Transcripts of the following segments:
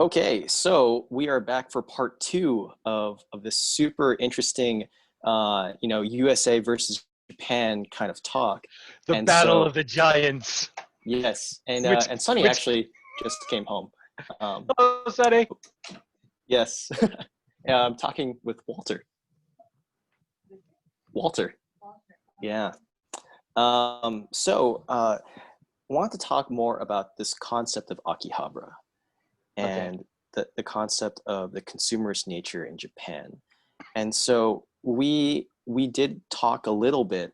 Okay, so we are back for part two of this super interesting, USA versus Japan kind of talk. The And Battle so, of the Giants. yes, and Which Sunny which actually just came home. Um, oh, Sonny. yes, I'm talking with Walter. Walter, yeah. I want to talk more about this concept of Akihabara Okay. and the concept of the consumerist nature in Japan. And so we did talk a little bit,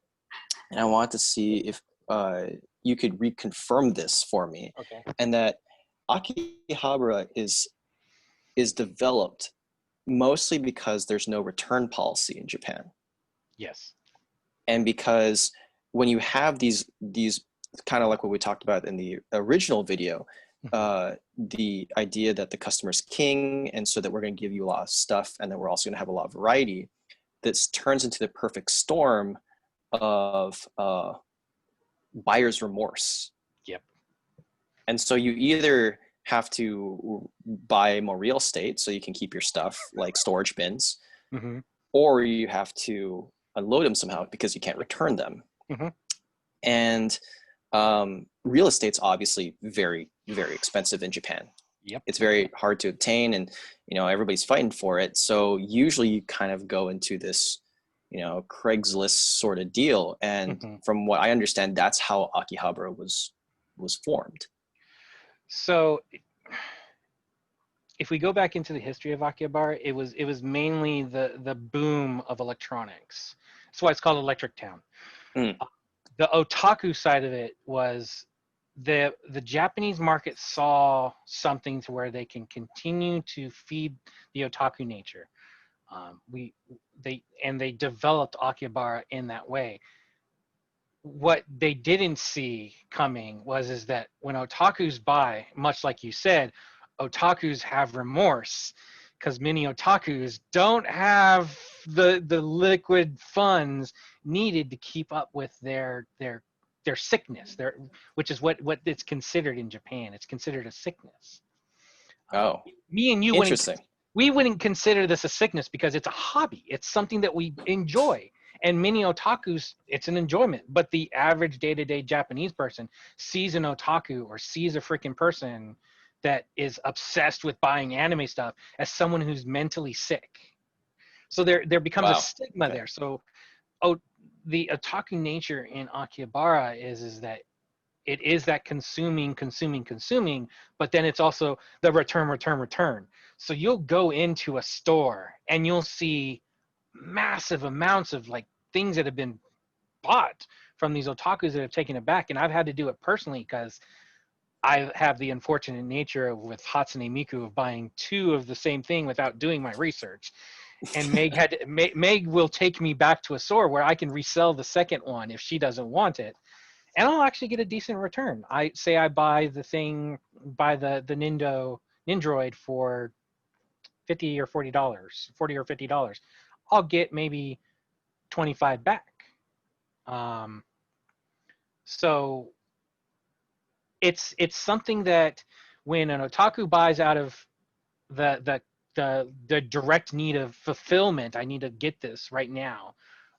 and I want to see if you could reconfirm this for me, Okay. and that Akihabara is developed mostly because there's no return policy in Japan, Yes. and because when you have these kind of like what we talked about in the original video, Mhm. the idea that the customer's king, and so that we're going to give you a lot of stuff, and then we're also going to have a lot of variety. This turns into the perfect storm of buyer's remorse. Yep. And so you either have to buy more real estate so you can keep your stuff like storage bins, Hmm. or you have to unload them somehow because you can't return them. Hmm. And real estate's obviously very, very expensive in Japan. Yep. It's very hard to obtain, and everybody's fighting for it. So usually you kind of go into this Craigslist sort of deal. And Hmm. from what I understand, that's how Akihabara was formed. So if we go back into the history of Akihabara, it was mainly the boom of electronics. That's why it's called Electric Town. Mm. The otaku side of it was the Japanese market saw something to where they can continue to feed the otaku nature. They developed Akihabara in that way. What they didn't see coming was is that when otakus buy, much like you said, otakus have remorse because many otakus don't have the liquid funds needed to keep up with their sickness, which is what it's considered in Japan. It's considered a sickness. Oh, Me and you wouldn't interesting. we wouldn't consider this a sickness because it's a hobby. It's something that we enjoy. And many otakus, it's an enjoyment. But the average day-to-day Japanese person sees an otaku or sees a freaking person that is obsessed with buying anime stuff as someone who's mentally sick. So there becomes a Wow. stigma Okay. there. So oh, the otaku nature in Akihabara is that it is that consuming, but then it's also the return. So you'll go into a store and you'll see massive amounts of like things that have been bought from these otakus that have taken it back. And I've had to do it personally because I have the unfortunate nature of with Hatsune Miku of buying two of the same thing without doing my research. And Meg will take me back to a store where I can resell the second one if she doesn't want it, and I'll actually get a decent return. I say I buy the Nindroid for $40 or $50. I'll get maybe 25 back. Um, so it's something that when an otaku buys out of the the the direct need of fulfillment, I need to get this right now,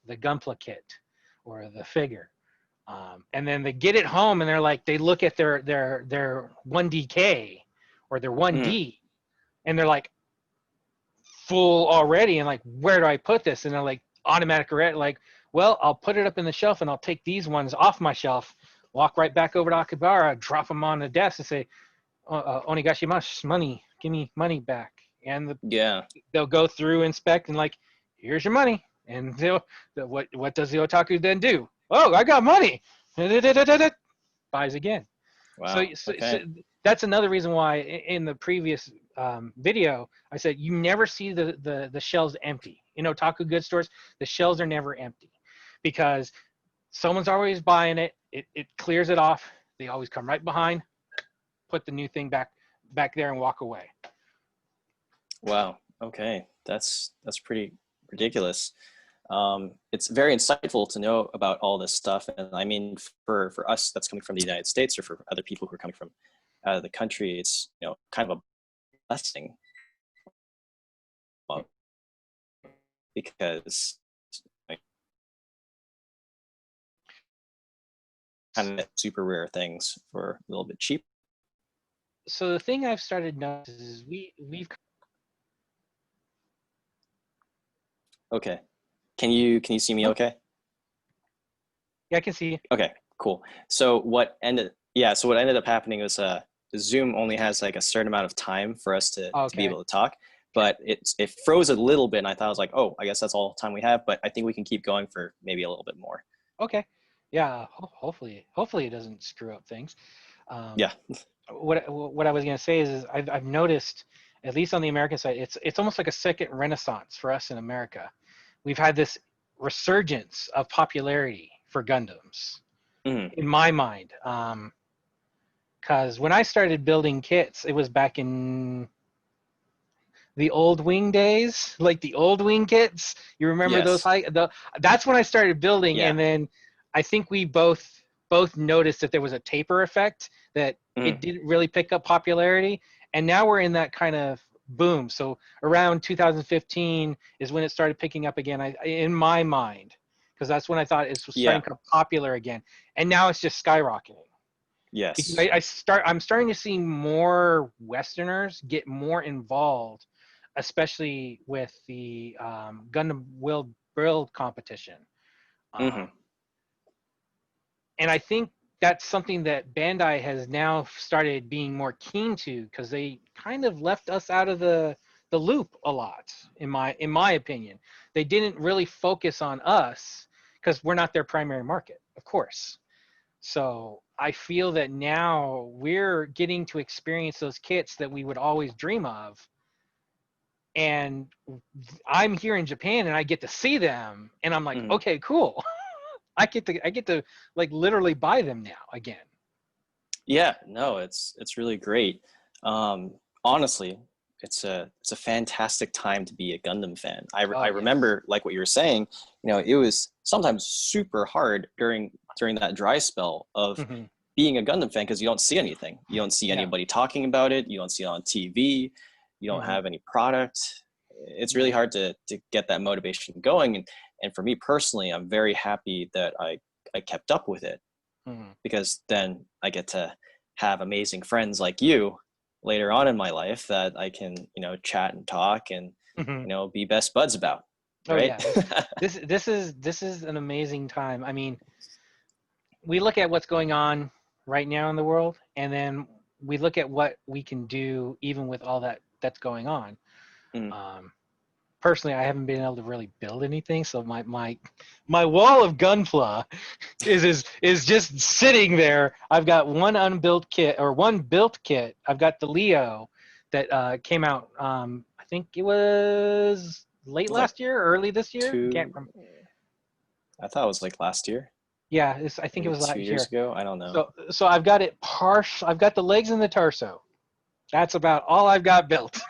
the Gunpla kit or the figure. And then they get it home and they're like, they look at their 1DK or their Mm. 1D and they're like full already. And like, where do I put this? And they're like, automatic red, like, well, I'll put it up in the shelf and I'll take these ones off my shelf, walk right back over to Akihabara, drop them on the desk and say, Onigashimasu, money, give me money back. And Yeah. they'll go through, inspect, and like, here's your money. And what does the otaku then do? Oh, I got money. Buys again. So, Wow. so Okay. that's another reason why in the previous video I said you never see the shelves empty. In otaku good stores, the shelves are never empty because someone's always buying it. It clears it off. They always come right behind, put the new thing back there, and walk away. Wow. Okay. That's pretty ridiculous. It's very insightful to know about all this stuff. And I mean, for us that's coming from the United States, or for other people who are coming from out of the country, it's kind of a blessing, because like, kind of super rare things for a little bit cheap. So the thing I've started noticing is we've Okay, can you see me okay? yeah, I can see you. Okay, cool. So what ended up happening was Zoom only has like a certain amount of time for us to be Okay. able to talk, but it froze a little bit, and I thought, I was like, oh, I guess that's all the time we have, but I think we can keep going for maybe a little bit more. Okay. Yeah, hopefully it doesn't screw up things. Yeah. What I was gonna say is I've noticed, at least on the American side, it's almost like a second renaissance for us in America. We've had this resurgence of popularity for Gundams, Mhm. in my mind. Because when I started building kits, it was back in the old wing days, like the old wing kits. You remember those Yes. that's when I started building, Yeah. and then I think we both noticed that there was a taper effect, that it Mhm. didn't really pick up popularity, and now we're in that kind of boom. So around 2015 is when it started picking up again, in my mind, because that's when I thought it was starting Yeah. to become popular again, and now it's just skyrocketing. Because Yes. I'm starting to see more Westerners get more involved, especially with the Gundam build competition. Mhm. Um, and I think that's something that Bandai has now started being more keen to, because they kind of left us out of the loop a lot, in my opinion. They didn't really focus on us because we're not their primary market, of course. So I feel that now we're getting to experience those kits that we would always dream of. And I'm here in Japan and I get to see them, and I'm like, Mhm. okay, cool. I get to like literally buy them now again. Yeah, no, it's really great. Honestly, it's a fantastic time to be a Gundam fan. I Oh yes. remember, like what you were saying, it was sometimes super hard during that dry spell of Hmm. being a Gundam fan, because you don't see anything. You don't see Yeah. anybody talking about it. You don't see it on TV. You don't Hmm. have any product. It's really Yeah. hard to get that motivation going. And for me personally, I'm very happy that I kept up with it, Hmm. because then I get to have amazing friends like you later on in my life that I can, chat and talk and, Hmm. be best buds about. Oh Right. yeah. This is an amazing time. I mean, we look at what's going on right now in the world, and then we look at what we can do even with all that's going on. Mm, Um, Personally, I haven't been able to really build anything, so my wall of Gunpla is just sitting there. I've got one unbuilt kit, or one built kit. I've got the Leo that came out. I think it was it late was like last year, or early this year. I can't two, remember. I thought it was like last year, Yeah, I think it maybe was two last years year. ago. I don't know. So I've got it partial. I've got the legs and the torso. That's about all I've got built.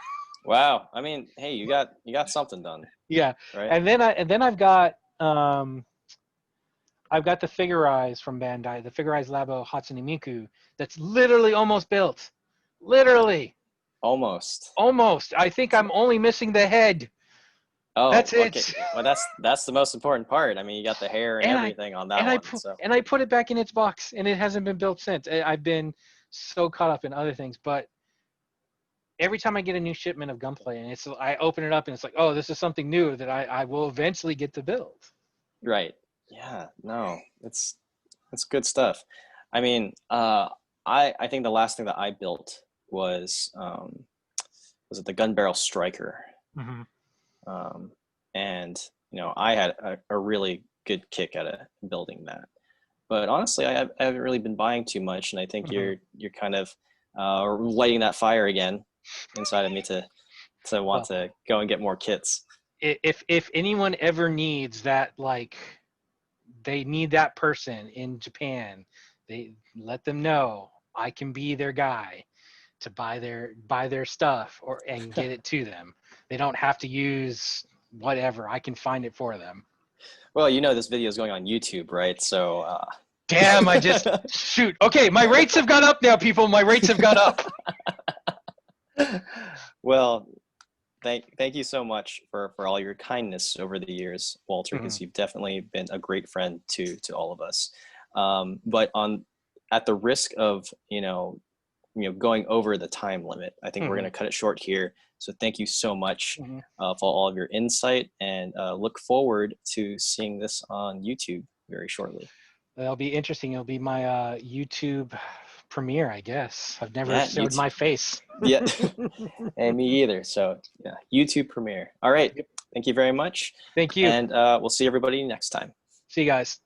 Wow. I mean, hey, you got something done, Yeah, right? and then I've got the Figure Eyes from Bandai, the Figure Eyes Labo Hatsune Miku, that's literally almost built. Literally, Almost. almost. I think I'm only missing the head. Oh, That's okay. it. Well, that's the most important part. I mean, you got the hair and And I everything on that and I one. put So, and I put it back in its box, and it hasn't been built since. I've been so caught up in other things, but every time I get a new shipment of Gunplay, and I open it up and it's like, oh, this is something new that I will eventually get to build. right. Yeah, no, it's good stuff. I mean, I think the last thing that I built was it the gun barrel striker. Hmm. Um, and I had a really good kick at building that. But honestly, I haven't really been buying too much, and I think Hmm. you're kind of lighting that fire again inside of me to want Well, to go and get more kits. if anyone ever needs that, like, they need that person in Japan, they let them know I can be their guy to buy their stuff, or and get it to them. They don't have to use whatever. I can find it for them. Well, this video is going on YouTube, right? So, Damn, I just shoot. Okay, my rates have gone up now, people. My rates have gone up. Well, thank you so much for all your kindness over the years, Walter, Mhm. because you've definitely been a great friend to all of us. But on at the risk of going over the time limit, I think we're going Mhm. to cut it short here. So thank you so much Mhm. for all of your insight, and look forward to seeing this on YouTube very shortly. That'll be interesting. It'll be my YouTube premiere, I guess. I've never Yeah, showed my face. yeah, and me either. So yeah, YouTube premiere. All right. Yep. Thank you very much. Thank you. And we'll see everybody next time. See you guys.